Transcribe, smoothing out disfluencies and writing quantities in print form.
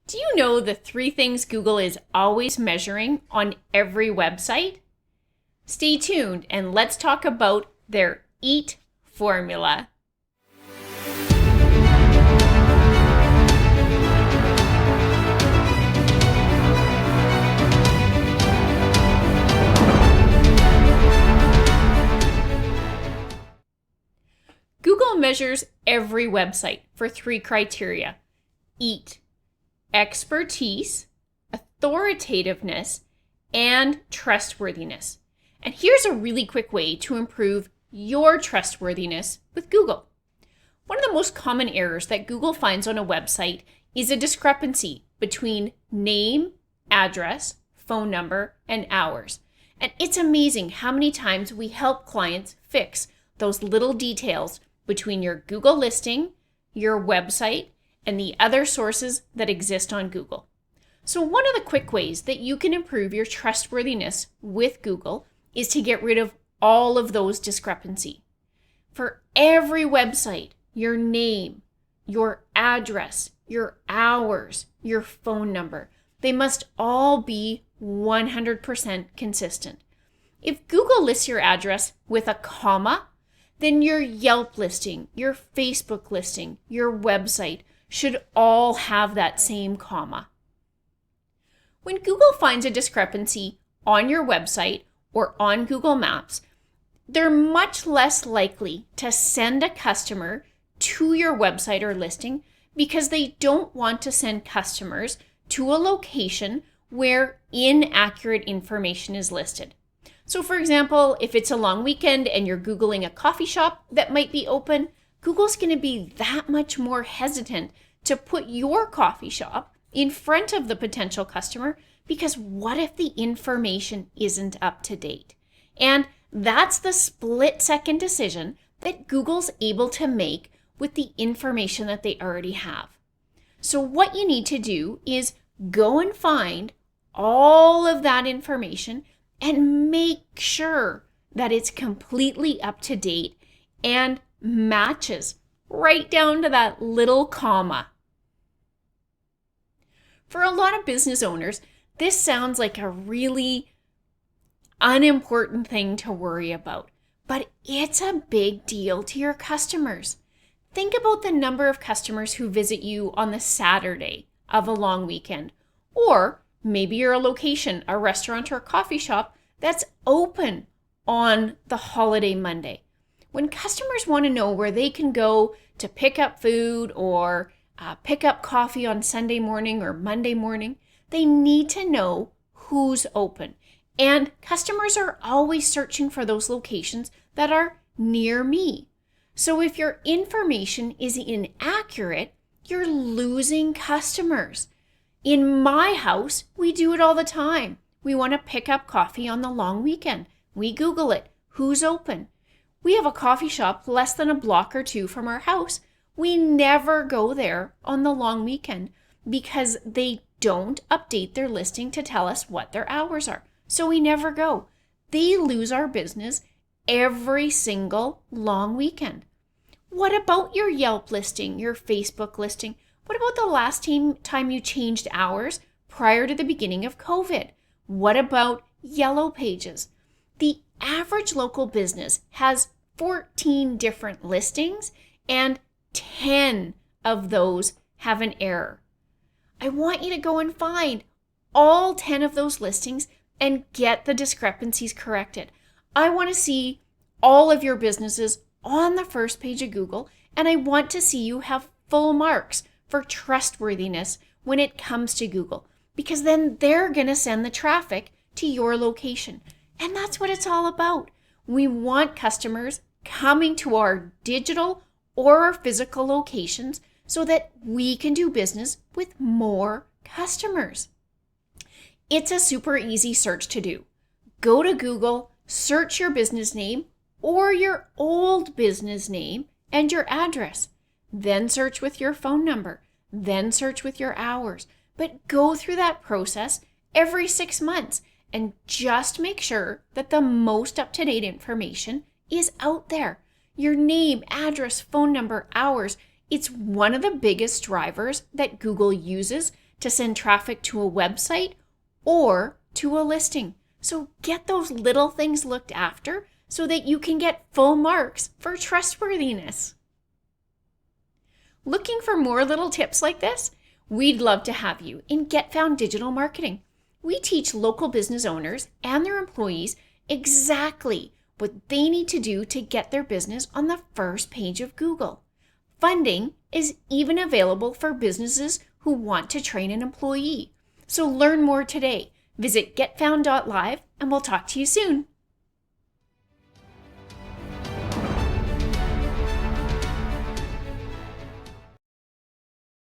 Do you know the 3 things Google is always measuring on every website? Stay tuned and let's talk about their EAT formula. Google measures every website for 3 criteria: EAT, expertise, authoritativeness, and trustworthiness. And here's a really quick way to improve your trustworthiness with Google. One of the most common errors that Google finds on a website is a discrepancy between name, address, phone number, and hours. And it's amazing how many times we help clients fix those little details between your Google listing, your website, and the other sources that exist on Google. So one of the quick ways that you can improve your trustworthiness with Google is to get rid of all of those discrepancies. For every website, your name, your address, your hours, your phone number, they must all be 100% consistent. If Google lists your address with a comma, then your Yelp listing, your Facebook listing, your website should all have that same comma. When Google finds a discrepancy on your website or on Google Maps, they're much less likely to send a customer to your website or listing because they don't want to send customers to a location where inaccurate information is listed. So for example, if it's a long weekend and you're Googling a coffee shop that might be open, Google's going to be that much more hesitant to put your coffee shop in front of the potential customer because what if the information isn't up to date? And that's the split-second decision that Google's able to make with the information that they already have. So what you need to do is go and find all of that information and make sure that it's completely up to date and matches right down to that little comma. For a lot of business owners, this sounds like a really unimportant thing to worry about, but it's a big deal to your customers. Think about the number of customers who visit you on the Saturday of a long weekend, or maybe you're a location, a restaurant or a coffee shop that's open on the holiday Monday. When customers want to know where they can go to pick up food or pick up coffee on Sunday morning or Monday morning, they need to know who's open. And customers are always searching for those locations that are near me. So if your information is inaccurate, you're losing customers. In my house, we do it all the time. We want to pick up coffee on the long weekend. We Google it. Who's open? We have a coffee shop less than a block or 2 from our house. We never go there on the long weekend because they don't update their listing to tell us what their hours are. So we never go. They lose our business every single long weekend. What about your Yelp listing, your Facebook listing? What about the last time you changed hours prior to the beginning of COVID? What about Yellow Pages? The average local business has 14 different listings and 10 of those have an error. I want you to go and find all 10 of those listings and get the discrepancies corrected. I want to see all of your businesses on the first page of Google, and I want to see you have full marks for trustworthiness when it comes to Google, because then they're going to send the traffic to your location. And that's what it's all about. We want customers coming to our digital or our physical locations so that we can do business with more customers. It's a super easy search to do. Go to Google, search your business name or your old business name and your address. Then search with your phone number. Then search with your hours. But go through that process every 6 months and just make sure that the most up-to-date information is out there. Your name, address, phone number, hours. It's one of the biggest drivers that Google uses to send traffic to a website or to a listing. So get those little things looked after so that you can get full marks for trustworthiness. Looking for more little tips like this? We'd love to have you in Get Found Digital Marketing. We teach local business owners and their employees exactly what they need to do to get their business on the first page of Google. Funding is even available for businesses who want to train an employee. So learn more today. Visit getfound.live and we'll talk to you soon.